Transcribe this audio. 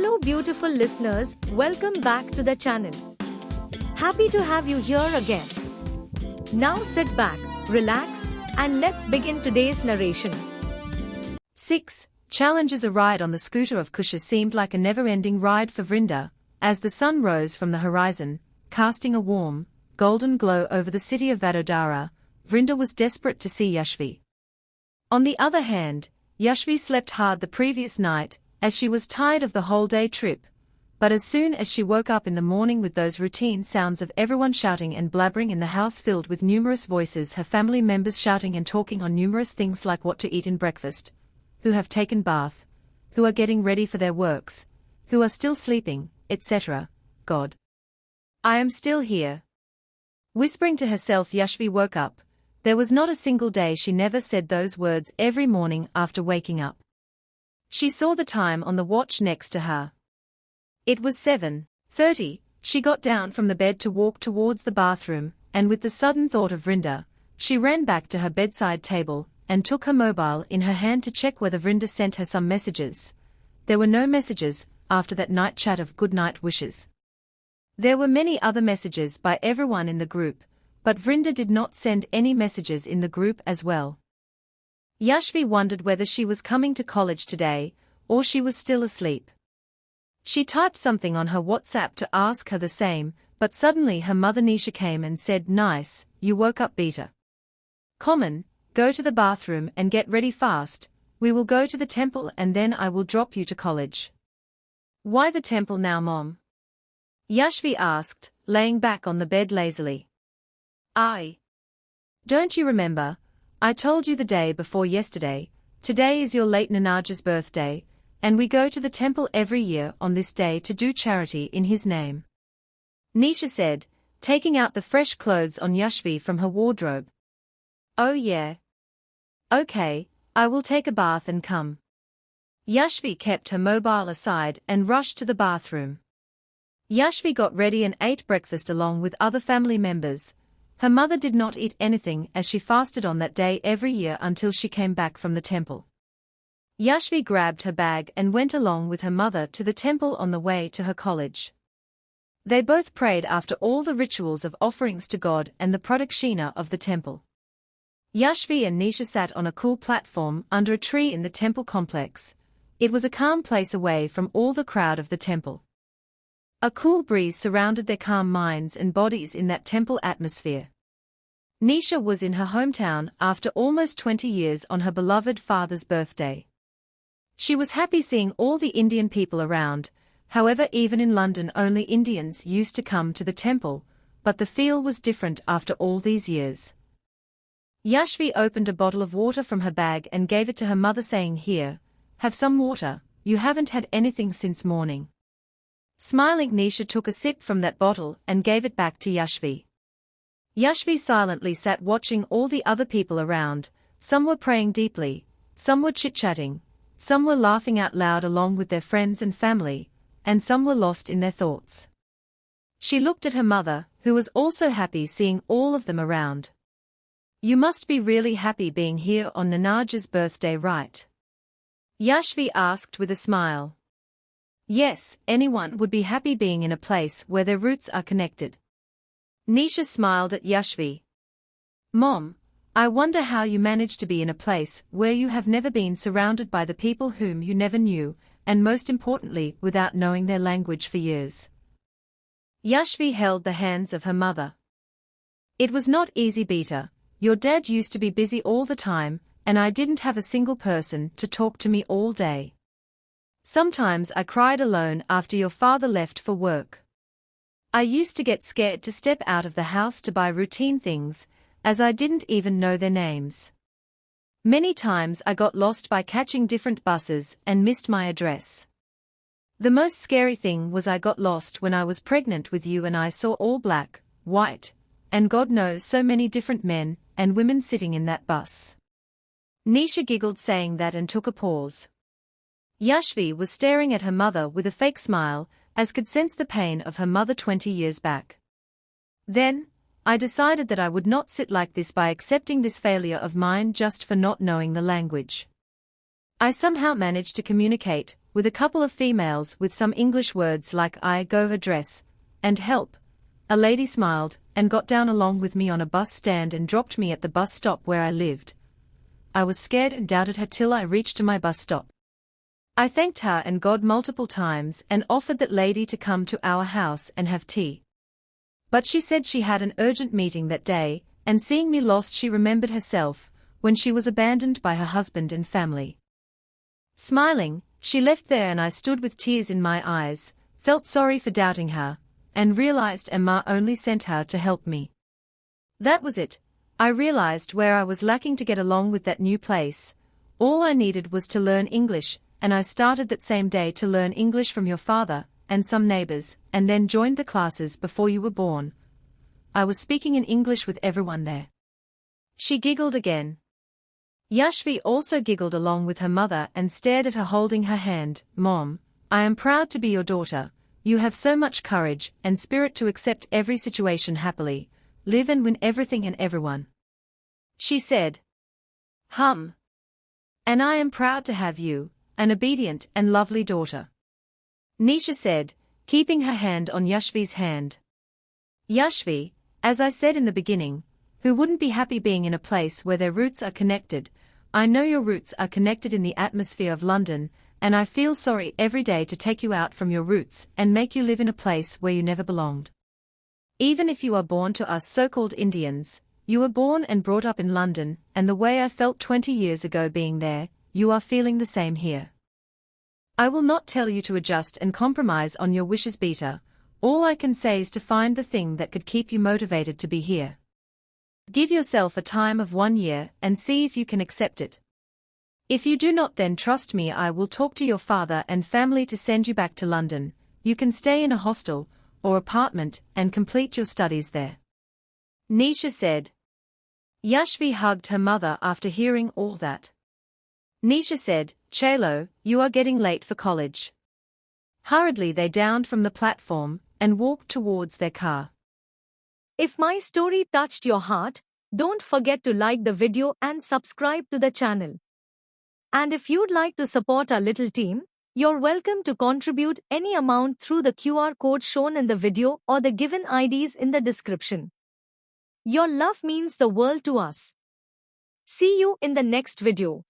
Hello beautiful listeners, welcome back to the channel. Happy to have you here again. Now sit back, relax, and let's begin today's narration. 6. Challenges. A ride on the scooter of Kusha seemed like a never-ending ride for Vrinda, as the sun rose from the horizon, casting a warm, golden glow over the city of Vadodara. Vrinda was desperate to see Yashvi. On the other hand, Yashvi slept hard the previous night, as she was tired of the whole day trip, but as soon as she woke up in the morning with those routine sounds of everyone shouting and blabbering in the house filled with numerous voices, her family members shouting and talking on numerous things like what to eat in breakfast, who have taken bath, who are getting ready for their works, who are still sleeping, etc. God. I am still here. Whispering to herself, Yashvi woke up. There was not a single day she never said those words every morning after waking up. She saw the time on the watch next to her. It was 7:30. She got down from the bed to walk towards the bathroom, and with the sudden thought of Vrinda, she ran back to her bedside table and took her mobile in her hand to check whether Vrinda sent her some messages. There were no messages after that night chat of good night wishes. There were many other messages by everyone in the group, but Vrinda did not send any messages in the group as well. Yashvi wondered whether she was coming to college today, or she was still asleep. She typed something on her WhatsApp to ask her the same, but suddenly her mother Nisha came and said, "Nice, you woke up beta. Common, go to the bathroom and get ready fast, we will go to the temple and then I will drop you to college." "Why the temple now, Mom?" Yashvi asked, laying back on the bed lazily. Don't you remember? I told you the day before yesterday, today is your late Nanaja's birthday, and we go to the temple every year on this day to do charity in his name," Nisha said, taking out the fresh clothes on Yashvi from her wardrobe. "Oh yeah. Okay, I will take a bath and come." Yashvi kept her mobile aside and rushed to the bathroom. Yashvi got ready and ate breakfast along with other family members. Her mother did not eat anything as she fasted on that day every year until she came back from the temple. Yashvi grabbed her bag and went along with her mother to the temple on the way to her college. They both prayed after all the rituals of offerings to God and the pradakshina of the temple. Yashvi and Nisha sat on a cool platform under a tree in the temple complex. It was a calm place away from all the crowd of the temple. A cool breeze surrounded their calm minds and bodies in that temple atmosphere. Nisha was in her hometown after almost 20 years on her beloved father's birthday. She was happy seeing all the Indian people around. However, even in London only Indians used to come to the temple, but the feel was different after all these years. Yashvi opened a bottle of water from her bag and gave it to her mother, saying, "Here, have some water, you haven't had anything since morning." Smiling, Nisha took a sip from that bottle and gave it back to Yashvi. Yashvi silently sat watching all the other people around. Some were praying deeply, some were chit-chatting, some were laughing out loud along with their friends and family, and some were lost in their thoughts. She looked at her mother, who was also happy seeing all of them around. "You must be really happy being here on Nanaja's birthday, right?" Yashvi asked with a smile. "Yes, anyone would be happy being in a place where their roots are connected." Nisha smiled at Yashvi. "Mom, I wonder how you manage to be in a place where you have never been, surrounded by the people whom you never knew, and most importantly without knowing their language for years." Yashvi held the hands of her mother. "It was not easy, beta. Your dad used to be busy all the time, and I didn't have a single person to talk to me all day. Sometimes I cried alone after your father left for work. I used to get scared to step out of the house to buy routine things, as I didn't even know their names. Many times I got lost by catching different buses and missed my address. The most scary thing was I got lost when I was pregnant with you and I saw all black, white, and God knows so many different men and women sitting in that bus." Nisha giggled saying that and took a pause. Yashvi was staring at her mother with a fake smile, as could sense the pain of her mother 20 years back. "Then, I decided that I would not sit like this by accepting this failure of mine just for not knowing the language. I somehow managed to communicate with a couple of females with some English words like I go address and help. A lady smiled and got down along with me on a bus stand and dropped me at the bus stop where I lived. I was scared and doubted her till I reached to my bus stop. I thanked her and God multiple times and offered that lady to come to our house and have tea. But she said she had an urgent meeting that day, and seeing me lost she remembered herself, when she was abandoned by her husband and family. Smiling, she left there and I stood with tears in my eyes, felt sorry for doubting her, and realized Emma only sent her to help me. That was it. I realized where I was lacking to get along with that new place. All I needed was to learn English, and I started that same day to learn English from your father and some neighbors, and then joined the classes before you were born. I was speaking in English with everyone there. She giggled again. Yashvi also giggled along with her mother and stared at her holding her hand. Mom, I am proud to be your daughter. You have so much courage and spirit to accept every situation happily, live and win everything and everyone. She said. And I am proud to have you, an obedient and lovely daughter. Nisha said, keeping her hand on Yashvi's hand. Yashvi, as I said in the beginning, who wouldn't be happy being in a place where their roots are connected? I know your roots are connected in the atmosphere of London, and I feel sorry every day to take you out from your roots and make you live in a place where you never belonged. Even if you are born to us so-called Indians, you were born and brought up in London, and the way I felt 20 years ago being there, you are feeling the same here. I will not tell you to adjust and compromise on your wishes, Beta. All I can say is to find the thing that could keep you motivated to be here. Give yourself a time of 1 year and see if you can accept it. If you do not, then trust me, I will talk to your father and family to send you back to London. You can stay in a hostel or apartment and complete your studies there. Nisha said. Yashvi hugged her mother after hearing all that. Nisha said, Chalo, you are getting late for college. Hurriedly they downed from the platform and walked towards their car. If my story touched your heart, don't forget to like the video and subscribe to the channel. And if you'd like to support our little team, you're welcome to contribute any amount through the QR code shown in the video or the given IDs in the description. Your love means the world to us. See you in the next video.